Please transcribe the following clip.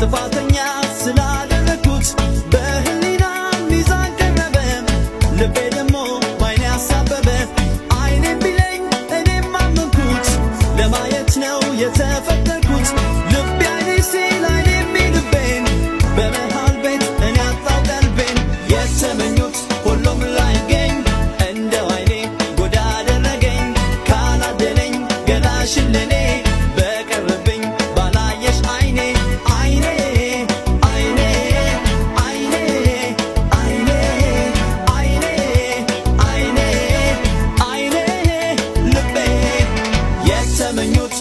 ጥፋተኛ ስላደረኩት በህሊና ሚዛን ቀረበ ልቤ ደሞ ባይኔ አሳበበ አይኔም ቢለኝ እኔም አመንኩት ለማየት ነው የተፈጠርኩት ልቤ አይኔ ሲል አይኔም ልቤን በመሃል ቤት እኔ አጣው ቀልቤን የተመኙት ሁሉም ላይገኝ እንደው አይኔ ጎዳ አደረገኝ ካላደለኝ ገላሽን ለኔ በቀረብኝ ባላየሽ አይኔ አይኔ አይኔ አይኔ አይኔ አይኔ አይኔ አይኔ ልቤ የተመኙት